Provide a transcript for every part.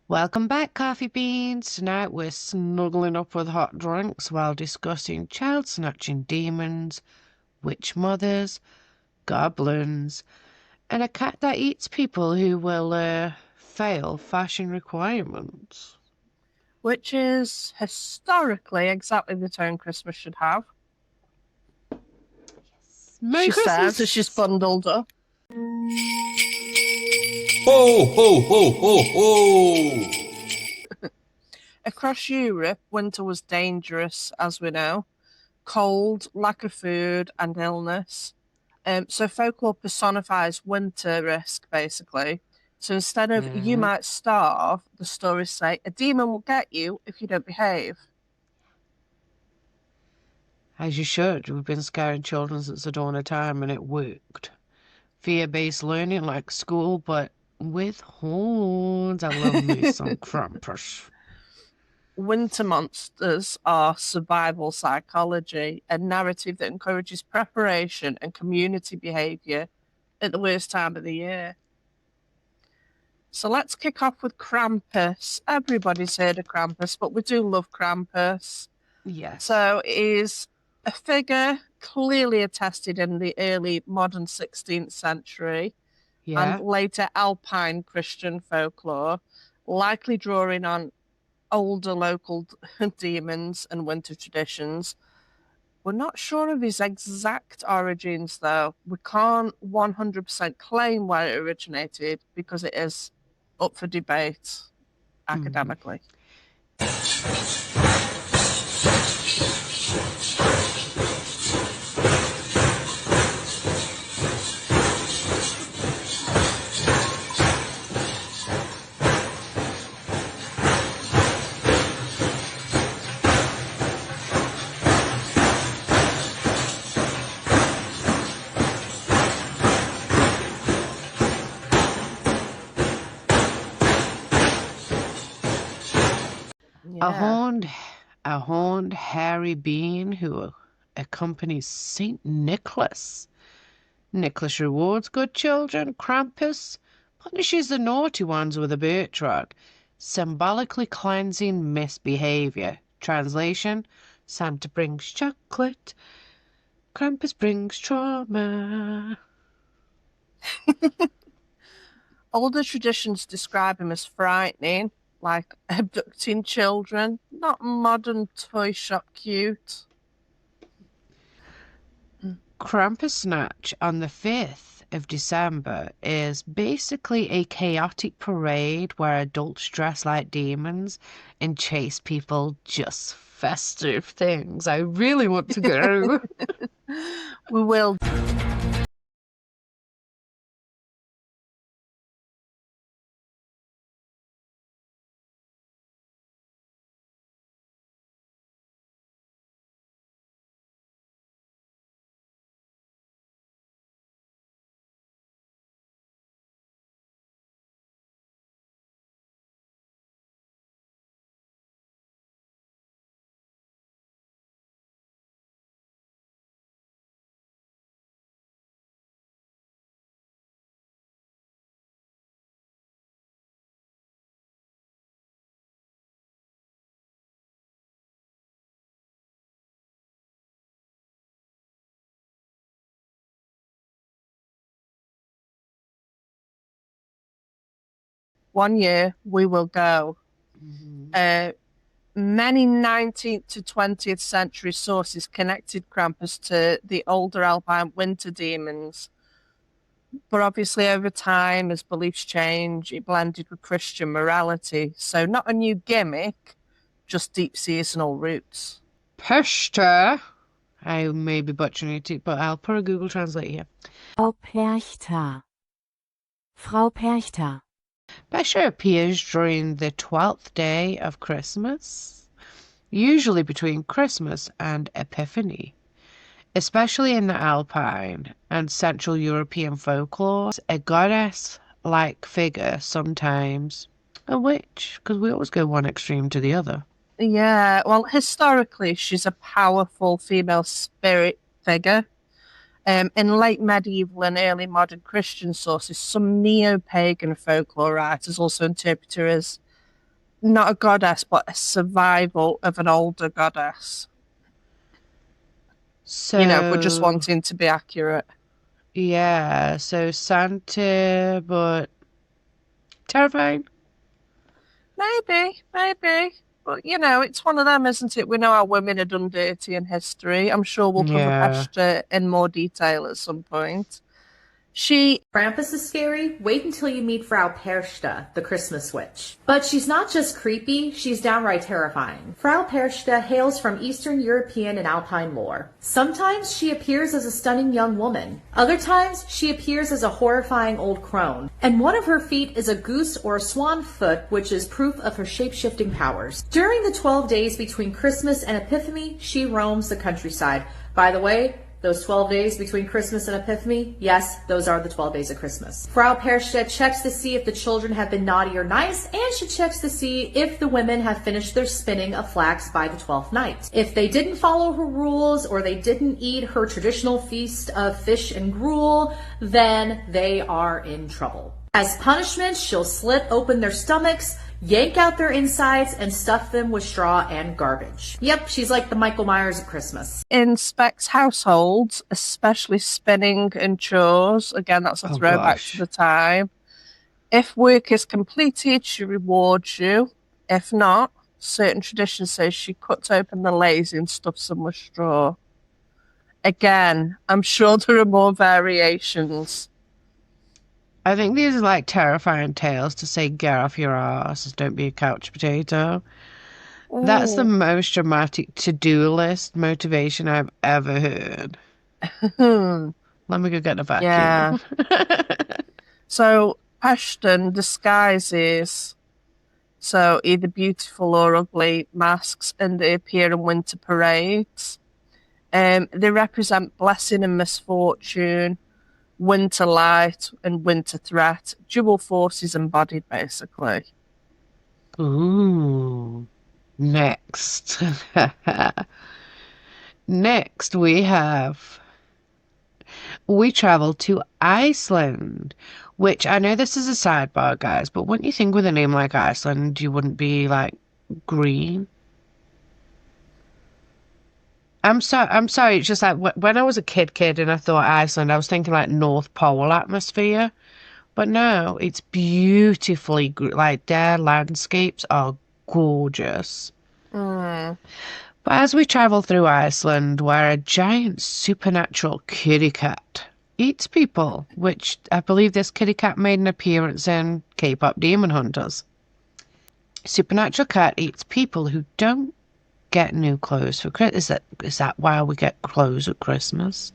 Welcome back, Coffee Beans. Tonight we're snuggling up with hot drinks while discussing child snatching demons, witch mothers, goblins, and a cat that eats people who will fail fashion requirements. Which is historically exactly the tone Christmas should have. Merry She Christmas! says as she's bundled up. Ho, ho, ho, ho, ho! Across Europe, winter was dangerous, as we know. Cold, lack of food, and illness. So folklore personifies winter risk, basically. So instead of you might starve, the stories say a demon will get you if you don't behave. As you should. We've been scaring children since the dawn of time, and it worked. Fear-based learning like school, but with horns. I love me some Krampus. Winter monsters are survival psychology, a narrative that encourages preparation and community behaviour at the worst time of the year. So let's kick off with Krampus. Everybody's heard of Krampus, but we do love Krampus. Yes. So it is a figure clearly attested in the early modern 16th century and later Alpine Christian folklore, likely drawing on older local demons and winter traditions. We're not sure of his exact origins, though. We can't 100% claim where it originated because it is up for debate academically. A horned hairy being who accompanies Saint Nicholas. Nicholas rewards good children. Krampus punishes the naughty ones with a birch rod, symbolically cleansing misbehavior. Translation: Santa brings chocolate, Krampus brings trauma. Older traditions describe him as frightening, like abducting children, not modern toy shop cute. Krampusnacht on the 5th of December is basically a chaotic parade where adults dress like demons and chase people. Just festive things. I really want to go. We will. One year we will go. Many 19th to 20th century sources connected Krampus to the older Alpine winter demons. But obviously, over time, as beliefs change, it blended with Christian morality. So, not a new gimmick, just deep seasonal roots. Perchta. I may be butchering it, but I'll put a Google Translate here. Frau Perchta. Frau Perchta. Perchta appears during the 12th day of Christmas, usually between Christmas and Epiphany. Especially in the Alpine and Central European folklore, a goddess-like figure sometimes a witch, because we always go one extreme to the other. Yeah, well, historically, she's a powerful female spirit figure. In late medieval and early modern Christian sources, some neo-pagan folklore writers also interpret her as not a goddess, but a survival of an older goddess. So, but just wanting to be accurate. Yeah, so Santa, but terrifying. Maybe. But, it's one of them, isn't it? We know how women are done dirty in history. I'm sure we'll cover Perchta in more detail at some point. Krampus is scary. Wait until you meet Frau Perchta, the Christmas witch. But she's not just creepy, she's downright terrifying. Frau Perchta hails from Eastern European and Alpine lore. Sometimes she appears as a stunning young woman. Other times, she appears as a horrifying old crone. And one of her feet is a goose or a swan foot, which is proof of her shape-shifting powers. During the 12 days between Christmas and Epiphany, she roams the countryside. By the way, those 12 days between Christmas and Epiphany, yes, those are the 12 days of Christmas. Frau Perchta checks to see if the children have been naughty or nice, and she checks to see if the women have finished their spinning of flax by the 12th night. If they didn't follow her rules, or they didn't eat her traditional feast of fish and gruel, then they are in trouble. As punishment, she'll slit open their stomachs, yank out their insides, and stuff them with straw and garbage. Yep, she's like the Michael Myers of Christmas. In Speck's households, especially spinning and chores, again, that's a throwback to the time. If work is completed, she rewards you. If not, certain tradition says she cuts open the lazy and stuffs them with straw. Again, I'm sure there are more variations. I think these are like terrifying tales to say get off your ass, don't be a couch potato. Ooh. That's the most dramatic to-do list motivation I've ever heard. Let me go get a vacuum. Yeah. So Perchta disguises, so either beautiful or ugly masks, and they appear in winter parades. They represent blessing and misfortune, winter light and winter threat, dual forces embodied, basically. Ooh. Next. Next we travel to Iceland, which I know this is a sidebar, guys, but wouldn't you think with a name like Iceland you wouldn't be like green? I'm sorry, it's just like when I was a kid and I thought Iceland, I was thinking like North Pole atmosphere. But no, it's beautifully, like their landscapes are gorgeous. But as we travel through Iceland, where a giant supernatural kitty cat eats people, which I believe this kitty cat made an appearance in K-pop Demon Hunters. Supernatural cat eats people who don't get new clothes for Christmas. Is that why we get clothes at Christmas?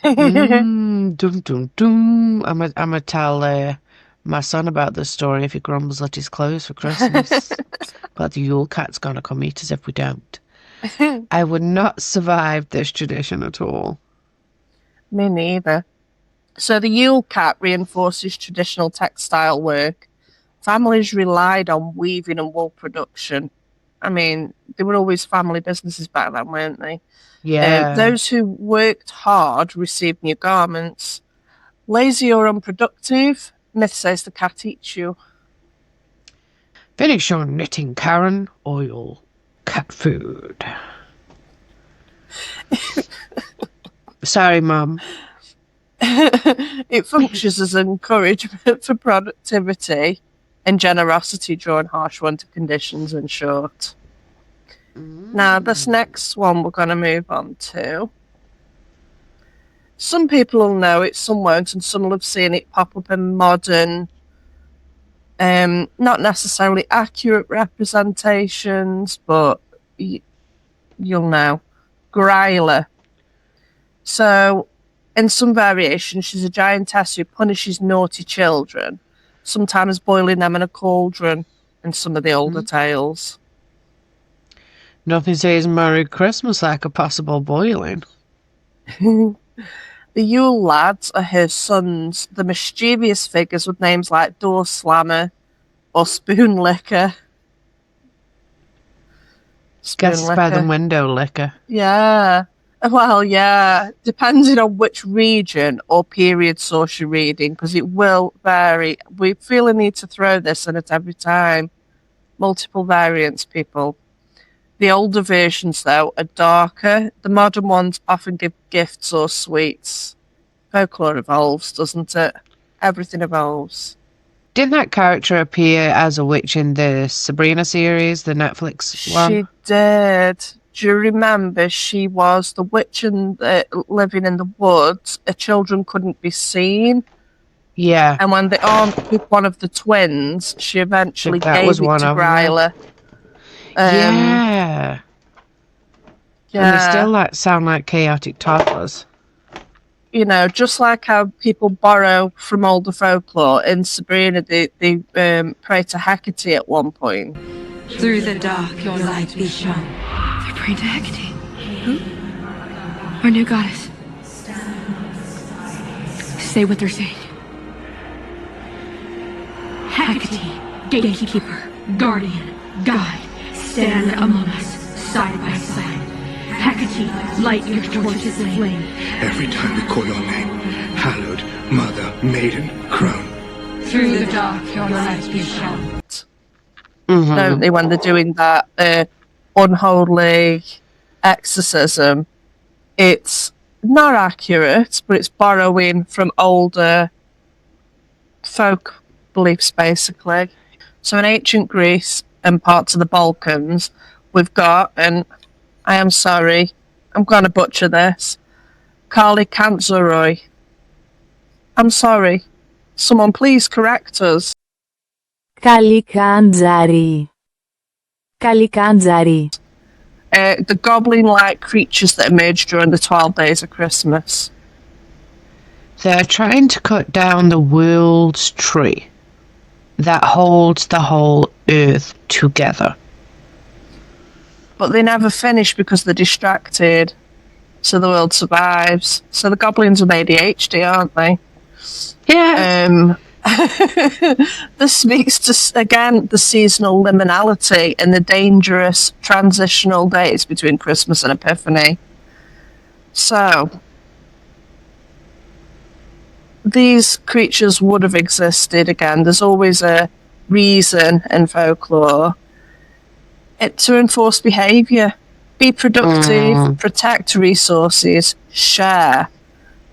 Dum dum dum. I'm gonna tell my son about this story if he grumbles at his clothes for Christmas. But the Yule Cat's gonna come eat us if we don't. I would not survive this tradition at all. Me neither. So the Yule Cat reinforces traditional textile work. Families relied on weaving and wool production. I mean, they were always family businesses back then, weren't they? Yeah. Those who worked hard received new garments. Lazy or unproductive, myth says the cat eats you. Finish your knitting, Karen, or you'll cat food. Sorry, Mum. It functions as encouragement for productivity and generosity during harsh winter conditions, in short. Now, this next one we're going to move on to. Some people will know it, some won't, and some will have seen it pop up in modern, not necessarily accurate representations, but you'll know. Gryla. So, in some variations, she's a giantess who punishes naughty children, sometimes boiling them in a cauldron in some of the older tales. Nothing says Merry Christmas like a possible boiling. The Yule lads are her sons, the mischievous figures with names like Door Slammer or Spoon Licker. Guess by the window licker. Yeah. Well, yeah, depending on which region or period source you're reading, because it will vary. We feel a need to throw this in at every time. Multiple variants, people. The older versions, though, are darker. The modern ones often give gifts or sweets. Folklore evolves, doesn't it? Everything evolves. Didn't that character appear as a witch in the Sabrina series, the Netflix one? She did. Do you remember she was the witch living in the woods? Her children couldn't be seen. Yeah. And when the aunt took one of the twins, she eventually That gave was it one to of them, Gryla. Yeah. And they still sound like chaotic toddlers. You know, just like how people borrow from older folklore, in Sabrina, they pray to Hecate at one point. Through the dark, your light be shown. They're praying to Hecate. Who? Our new goddess. Say what they're saying. Hecate, gatekeeper, guardian, guide, stand among us, side by side. Hecate, light your torches flame. Every time we call your name, hallowed, mother, maiden, crone. Through the dark, your light be shown. Don't they, when they're doing that unholy exorcism? It's not accurate, but it's borrowing from older folk beliefs, basically. So in ancient Greece and parts of the Balkans, we've got, and I am sorry, I'm going to butcher this, Kali Kantzoroi. I'm sorry. Someone please correct us. Kalikandzari. Kalikandzari. The goblin-like creatures that emerge during the 12 days of Christmas. They're trying to cut down the world's tree that holds the whole earth together. But they never finish because they're distracted, so the world survives. So the goblins with ADHD, aren't they? Yeah. This speaks to, again, the seasonal liminality and the dangerous transitional days between Christmas and Epiphany. So, these creatures would have existed again. There's always a reason in folklore. To enforce behaviour. Be productive, protect resources, share,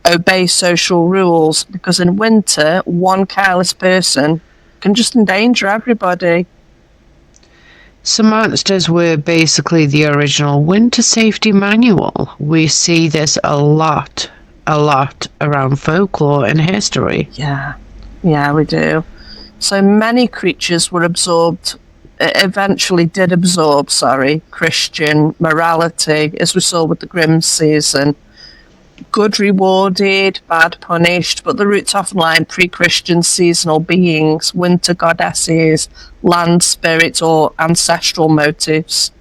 obey social rules, because in winter, one careless person can just endanger everybody. So monsters were basically the original winter safety manual. We see this a lot around folklore and history. Yeah, we do. So many creatures were eventually absorb Christian morality, as we saw with the Grimm season. Good rewarded, bad punished, but the roots often lie in pre-Christian seasonal beings, winter goddesses, land spirits, or ancestral motifs.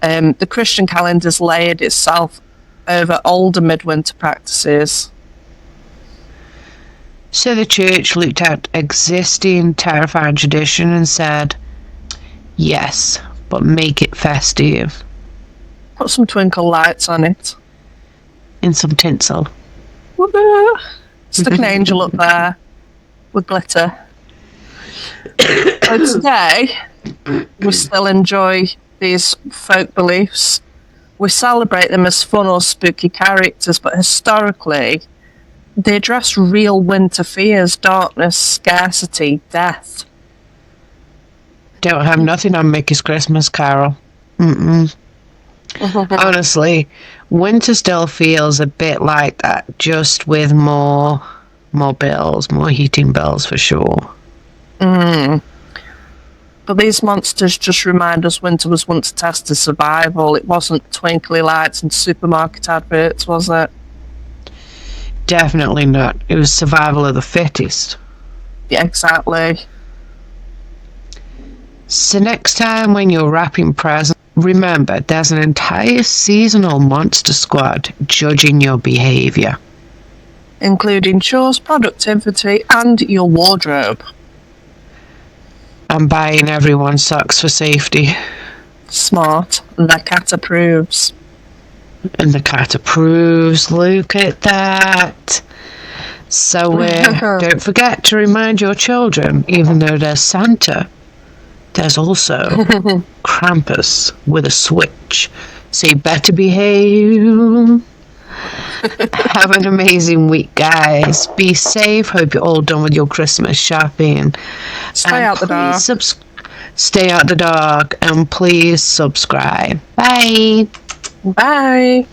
The Christian calendar's layered itself over older midwinter practices. So the church looked at existing terrifying tradition and said, yes, but make it festive. Put some twinkle lights on it. In some tinsel. Stick an angel up there with glitter. So today, we still enjoy these folk beliefs. We celebrate them as fun or spooky characters, but historically, they address real winter fears, darkness, scarcity, death. Don't have nothing on Mickey's Christmas Carol. Honestly, winter still feels a bit like that, just with more bills, more heating bills for sure. But these monsters just remind us winter was once a test of survival. It wasn't twinkly lights and supermarket adverts, was it? Definitely not. It was survival of the fittest. Yeah, exactly. So next time when you're wrapping presents, remember there's an entire seasonal monster squad judging your behaviour. Including chores, productivity, and your wardrobe. I'm buying everyone socks for safety. Smart. The cat approves. And the cat approves. Look at that. So don't forget to remind your children, even though there's Santa, there's also Krampus with a switch. So you better behave. Have an amazing week, guys. Be safe. Hope you're all done with your Christmas shopping. Stay out the dark. Stay out the dark, and please subscribe. Bye. Bye.